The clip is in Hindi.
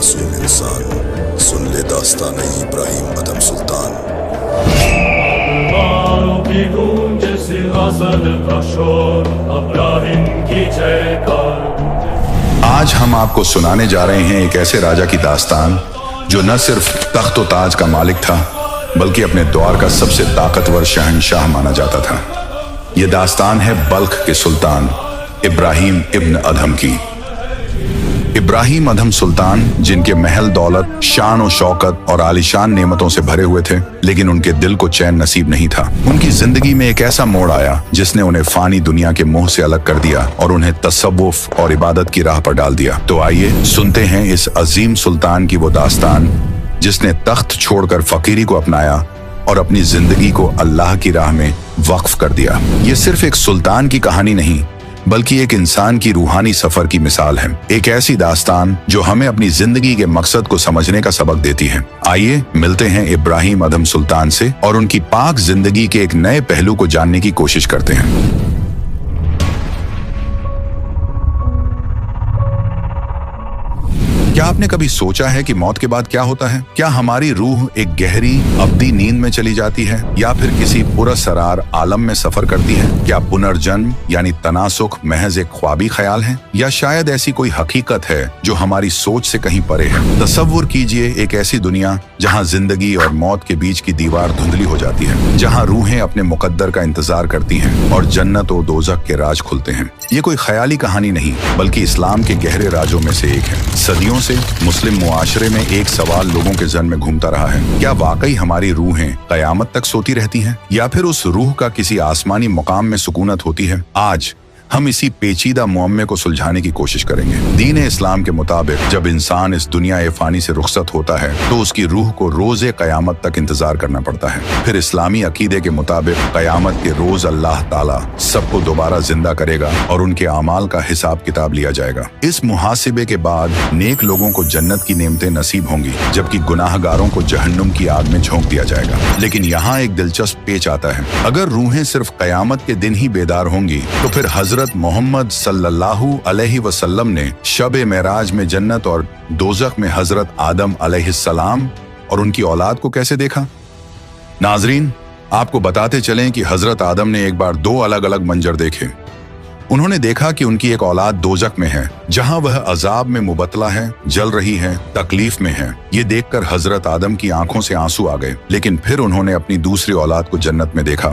मासूम इंसान, सुन ले दास्तान इब्राहिम अदम सुल्तान। की गूंज सिंहासन का शोर, इब्राहिम की जयकार। आज हम आपको सुनाने जा रहे हैं एक ऐसे राजा की दास्तान जो न सिर्फ तख्त व ताज का मालिक था, बल्कि अपने दौर का सबसे ताकतवर शहंशाह माना जाता था। यह दास्तान है बल्ख के सुल्तान इब्राहिम इब्न अदहम की। इब्राहिम अदहम सुल्तान, जिनके महल दौलत, शान और शौकत और आलीशान नेमतों से भरे हुए थे, लेकिन उनके दिल को चैन नसीब नहीं था। उनकी जिंदगी में एक ऐसा मोड़ आया जिसने उन्हें फानी दुनिया के मोह से अलग कर दिया और उन्हें तसव्वुफ और इबादत की राह पर डाल दिया। तो आइए सुनते हैं इस अजीम सुल्तान की वो दास्तान जिसने तख्त छोड़कर फकीरी को अपनाया और अपनी जिंदगी को अल्लाह की राह में वक्फ कर दिया। ये सिर्फ एक सुल्तान की कहानी नहीं, बल्कि एक इंसान की रूहानी सफर की मिसाल है। एक ऐसी दास्तान जो हमें अपनी जिंदगी के मकसद को समझने का सबक देती है। आइए मिलते हैं इब्राहिम अदहम सुल्तान से और उनकी पाक जिंदगी के एक नए पहलू को जानने की कोशिश करते हैं। क्या आपने कभी सोचा है कि मौत के बाद क्या होता है? क्या हमारी रूह एक गहरी अब्दी नींद में चली जाती है या फिर किसी पुरअसरार आलम में सफर करती है? क्या पुनर्जन्म यानी तनासुख महज एक ख्वाबी ख्याल है या शायद ऐसी कोई हकीकत है जो हमारी सोच से कहीं परे है? तसव्वुर कीजिए एक ऐसी दुनिया जहां जिंदगी और मौत के बीच की दीवार धुंधली हो जाती है, जहां रूहें अपने मुकद्दर का इंतजार करती हैं और जन्नत और दोज़ख के राज खुलते हैं। ये कोई ख्याली कहानी नहीं, बल्कि इस्लाम के गहरे राजों में से एक है। सदियों से मुस्लिम मुआशरे में एक सवाल लोगों के जहन में घूमता रहा है, क्या वाकई हमारी रूहें कयामत तक सोती रहती हैं या फिर उस रूह का किसी आसमानी मुकाम में सुकूनत होती है? आज हम इसी पेचीदा मुअम्मे को सुलझाने की कोशिश करेंगे। दीन इस्लाम के मुताबिक जब इंसान इस दुनिया फानी से रुखसत होता है तो उसकी रूह को रोज़े कयामत तक इंतजार करना पड़ता है। फिर इस्लामी अकीदे के मुताबिक कयामत के रोज अल्लाह ताला सबको दोबारा जिंदा करेगा और उनके अमाल का हिसाब किताब लिया जाएगा। इस मुहासिबे के बाद नेक लोगों को जन्नत की नेमतें नसीब होंगी, जबकि गुनाहगारों को जहन्नुम की आग में झोंक दिया जाएगा। लेकिन यहाँ एक दिलचस्प पेच आता है। अगर रूहें सिर्फ कयामत के दिन ही बेदार होंगी तो फिर हजरत मोहम्मद सल्लल्लाहु अलैहि वसल्लम ने शब-ए मेराज में जन्नत और दोज़ख में हजरत आदम अलैहिस्सलाम और उनकी औलाद को कैसे देखा? नाजरीन, आपको बताते चलें कि हजरत आदम ने एक बार दो अलग अलग मंजर देखे। उन्होंने देखा कि उनकी एक औलाद दोज़ख में है, जहां वह अजाब में मुबतला है, जल रही है, तकलीफ में है। ये देखकर हजरत आदम की आंखों से आंसू आ गए। लेकिन फिर उन्होंने अपनी दूसरी औलाद को जन्नत में देखा,